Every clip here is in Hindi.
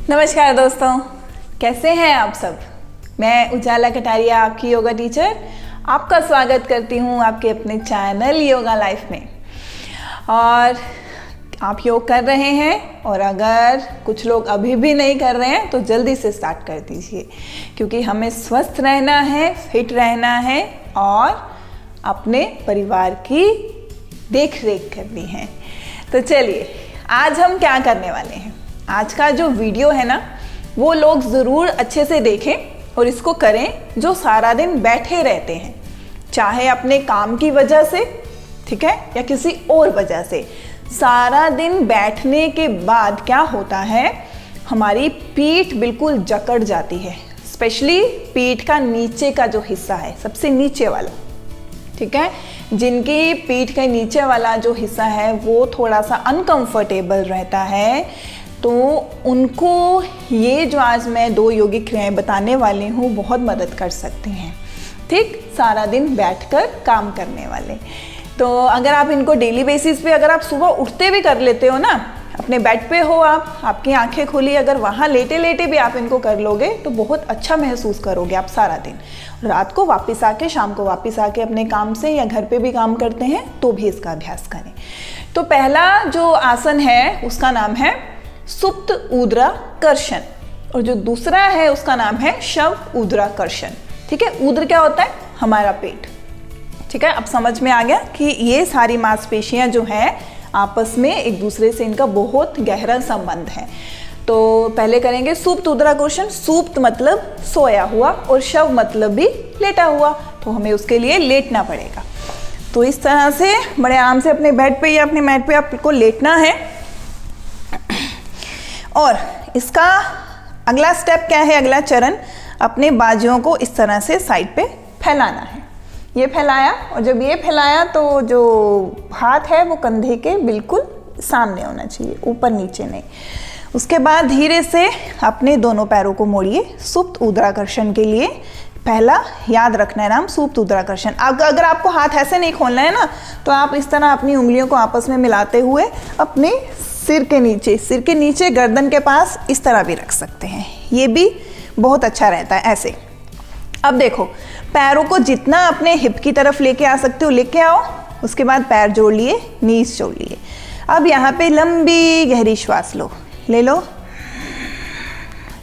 नमस्कार दोस्तों, कैसे हैं आप सब। मैं उजाला कटारिया, आपकी योगा टीचर, आपका स्वागत करती हूं आपके अपने चैनल योगा लाइफ में। और आप योग कर रहे हैं और अगर कुछ लोग अभी भी नहीं कर रहे हैं तो जल्दी से स्टार्ट कर दीजिए, क्योंकि हमें स्वस्थ रहना है, फिट रहना है और अपने परिवार की देख रेख करनी है। तो चलिए, आज हम क्या करने वाले हैं। आज का जो वीडियो है ना, वो लोग ज़रूर अच्छे से देखें और इसको करें जो सारा दिन बैठे रहते हैं, चाहे अपने काम की वजह से, ठीक है, या किसी और वजह से। सारा दिन बैठने के बाद क्या होता है, हमारी पीठ बिल्कुल जकड़ जाती है, स्पेशली पीठ का नीचे का जो हिस्सा है, सबसे नीचे वाला, ठीक है। जिनकी पीठ के नीचे वाला जो हिस्सा है वो थोड़ा सा अनकंफर्टेबल रहता है, तो उनको ये जो आज मैं 2 योगिक क्रियाएं बताने वाली हूँ बहुत मदद कर सकती हैं। ठीक, सारा दिन बैठकर काम करने वाले। तो अगर आप इनको डेली बेसिस पे, अगर आप सुबह उठते भी कर लेते हो ना, अपने बेड पे हो आप, आपकी आंखें खुली, अगर वहाँ लेटे लेटे भी आप इनको कर लोगे तो बहुत अच्छा महसूस करोगे आप सारा दिन। रात को वापस आके, शाम को वापस आके अपने काम से या घर पे भी काम करते हैं तो भी इसका अभ्यास करें। तो पहला जो आसन है उसका नाम है सुप्त ऊर्ध्वाकर्षण, और जो दूसरा है उसका नाम है शव ऊर्ध्वाकर्षण। ठीक है, ऊर्ध्व क्या होता है, हमारा पेट। ठीक है, अब समझ में आ गया कि ये सारी मांसपेशियां जो हैं आपस में एक दूसरे से इनका बहुत गहरा संबंध है। तो पहले करेंगे सुप्त ऊर्ध्वाकर्षण। सुप्त मतलब सोया हुआ और शव मतलब भी लेटा हुआ, तो हमें उसके लिए लेटना पड़ेगा। तो इस तरह से बड़े आराम से अपने बेड पे या अपने मैट पे आपको लेटना है। और इसका अगला स्टेप क्या है, अगला चरण, अपने बाजुओं को इस तरह से साइड पे फैलाना है। ये फैलाया, और जब ये फैलाया तो जो हाथ है वो कंधे के बिल्कुल सामने होना चाहिए, ऊपर नीचे नहीं। उसके बाद धीरे से अपने दोनों पैरों को मोड़िए सुप्त ऊर्ध्वाकर्षण के लिए। पहला याद रखना है नाम सुप्त ऊर्ध्वाकर्षण। अगर आपको हाथ ऐसे नहीं खोलना है ना, तो आप इस तरह अपनी उंगलियों को आपस में मिलाते हुए अपने सिर के नीचे गर्दन के पास इस तरह भी रख सकते हैं, ये भी बहुत अच्छा रहता है ऐसे। अब देखो, पैरों को जितना अपने हिप की तरफ लेके आ सकते हो लेके आओ। उसके बाद पैर जोड़ लिए, नीज जोड़ लिए। अब यहाँ पे लंबी गहरी श्वास लो, ले लो।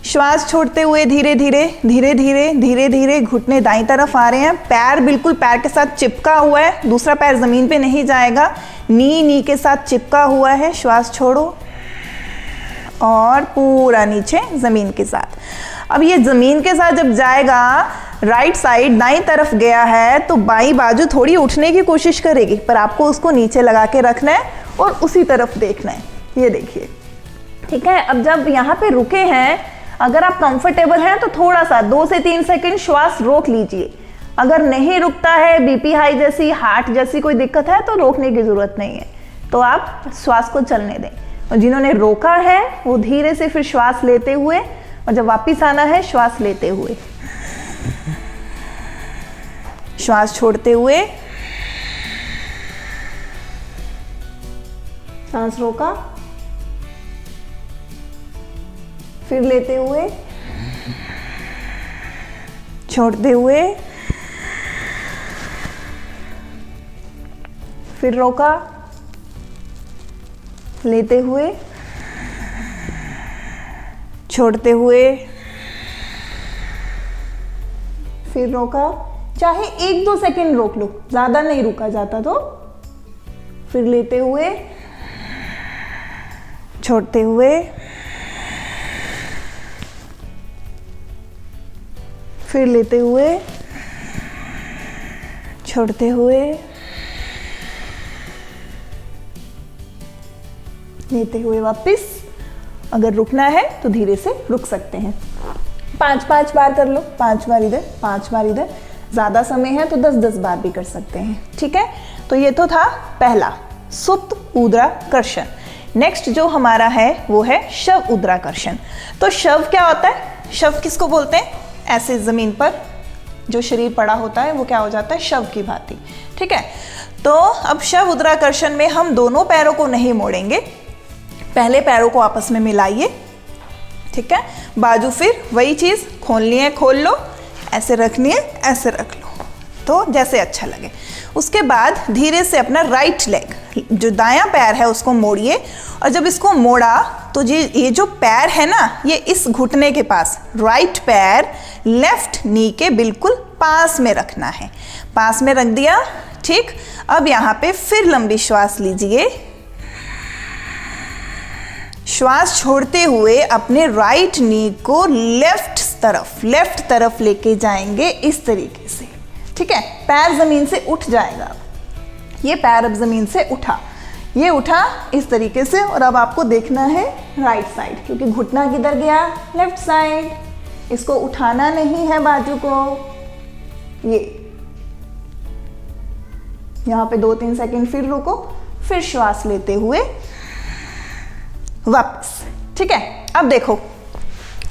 श्वास छोड़ते हुए धीरे धीरे धीरे धीरे धीरे धीरे घुटने दाईं तरफ आ रहे हैं। पैर बिल्कुल पैर के साथ चिपका हुआ है, दूसरा पैर जमीन पे नहीं जाएगा, नी के साथ चिपका हुआ है। श्वास छोड़ो और पूरा नीचे जमीन के साथ। अब ये जमीन के साथ जब जाएगा, राइट साइड दाईं तरफ गया है, तो बाईं बाजू थोड़ी उठने की कोशिश करेगी, पर आपको उसको नीचे लगा के रखना है और उसी तरफ देखना है। ये देखिए, ठीक है। अब जब यहाँ पे रुके हैं, अगर आप कंफर्टेबल हैं तो थोड़ा सा 2 से 3 सेकंड श्वास रोक लीजिए। अगर नहीं रुकता है, बीपी हाई जैसी, हार्ट जैसी कोई दिक्कत है, तो रोकने की जरूरत नहीं है, तो आप श्वास को चलने दें। और जिन्होंने रोका है वो धीरे से फिर श्वास लेते हुए, और जब वापिस आना है श्वास लेते हुए, श्वास छोड़ते हुए, सांस रोका, फिर लेते हुए, छोड़ते हुए, फिर रोका, लेते हुए, छोड़ते हुए, फिर रोका। चाहे 1-2 सेकंड रोक लो, ज्यादा नहीं रुका जाता तो। फिर लेते हुए, छोड़ते हुए, फिर लेते हुए, छोड़ते हुए, लेते हुए वापस। अगर रुकना है तो धीरे से रुक सकते हैं। 5-5 बार कर लो, 5 बार इधर, 5 बार इधर। ज़्यादा समय है तो 10-10 बार भी कर सकते हैं। ठीक है, तो ये तो था पहला सुप्त ऊर्ध्वाकर्षण। नेक्स्ट जो हमारा है वो है शव ऊर्ध्वाकर्षण। तो शव क्या होता है, शव किसको बोलते हैं, ऐसे जमीन पर जो शरीर पड़ा होता है वो क्या हो जाता है, शव की भांति। ठीक है, तो अब शव ऊर्ध्वाकर्षण में हम दोनों पैरों को नहीं मोड़ेंगे, पहले पैरों को आपस में मिलाइए ठीक है। बाजू फिर वही चीज़, खोलनी है खोल लो, ऐसे रखनी है ऐसे रख लो, तो जैसे अच्छा लगे। उसके बाद धीरे से अपना राइट लेग, जो दायां पैर है उसको मोड़िए, और जब इसको मोड़ा तो ये जो पैर है ना, ये इस घुटने के पास, राइट पैर लेफ्ट नी के बिल्कुल पास में रखना है। पास में रख दिया, ठीक। अब यहाँ पे फिर लंबी श्वास लीजिए, श्वास छोड़ते हुए अपने राइट नी को लेफ्ट तरफ लेके जाएंगे इस तरीके से, ठीक है। पैर जमीन से उठ जाएगा, ये पैर अब जमीन से उठा, ये उठा इस तरीके से, और अब आपको देखना है राइट साइड, क्योंकि घुटना किधर गया, लेफ्ट साइड। इसको उठाना नहीं है बाजू को, ये यहाँ पे 2-3 सेकंड फिर रुको, फिर श्वास लेते हुए वापस, ठीक है। अब देखो,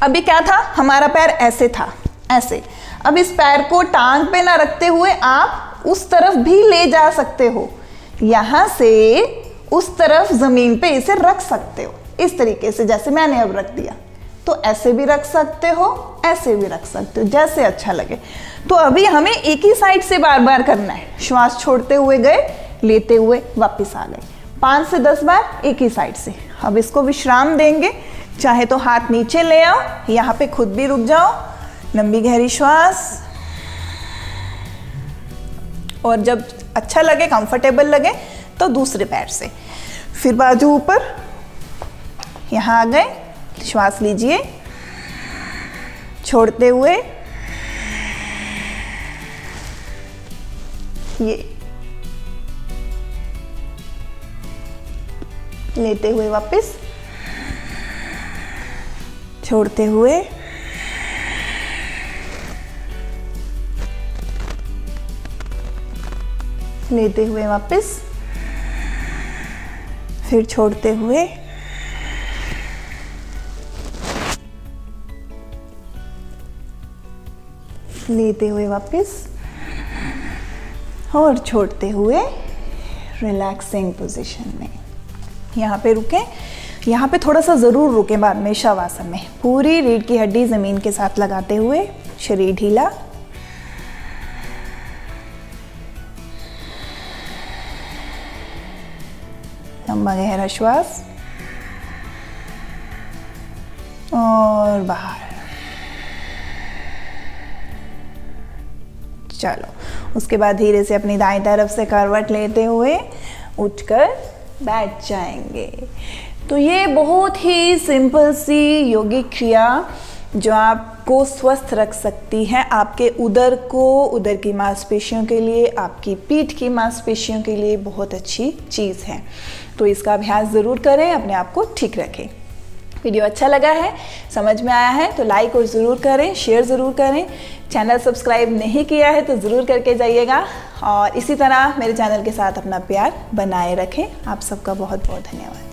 अभी क्या था, हमारा पैर ऐसे था, ऐसे। अब इस पैर को टांग पे ना रखते हुए आप उस तरफ भी ले जा सकते हो, यहां से उस तरफ जमीन पे इसे रख सकते हो इस तरीके से, जैसे मैंने अब रख दिया। तो ऐसे भी रख सकते हो, ऐसे भी रख सकते हो, जैसे अच्छा लगे। तो अभी हमें एक ही साइड से बार बार करना है, श्वास छोड़ते हुए गए, लेते हुए वापस आ गए, 5 से 10 बार एक ही साइड से। अब इसको विश्राम देंगे, चाहे तो हाथ नीचे ले आओ, यहाँ पे खुद भी रुक जाओ, लंबी गहरी श्वास, और जब अच्छा लगे, कंफर्टेबल लगे, तो दूसरे पैर से फिर बाजू ऊपर, यहाँ आ गए, श्वास लीजिए छोड़ते हुए, ये लेते हुए वापस, छोड़ते हुए, लेते हुए वापस, फिर छोड़ते हुए, लेते हुए वापस, और छोड़ते हुए रिलैक्सिंग पोजीशन में। यहाँ पे रुकें, यहाँ पे थोड़ा सा ज़रूर रुकें बाद में शवासन में। पूरी रीढ़ की हड्डी ज़मीन के साथ लगाते हुए, शरीर ढीला, लंबा गहरा श्वास, और बाहर। चलो, उसके बाद धीरे से अपनी दाएं तरफ से करवट लेते हुए उठकर बैठ जाएंगे। तो ये बहुत ही सिंपल सी योगिक क्रिया जो आपको स्वस्थ रख सकती है, आपके उदर को, उदर की मांसपेशियों के लिए, आपकी पीठ की मांसपेशियों के लिए बहुत अच्छी चीज़ है। तो इसका अभ्यास ज़रूर करें, अपने आप को ठीक रखें। वीडियो अच्छा लगा है, समझ में आया है तो लाइक और ज़रूर करें, शेयर ज़रूर करें। चैनल सब्सक्राइब नहीं किया है तो ज़रूर करके जाइएगा, और इसी तरह मेरे चैनल के साथ अपना प्यार बनाए रखें। आप सबका बहुत बहुत धन्यवाद।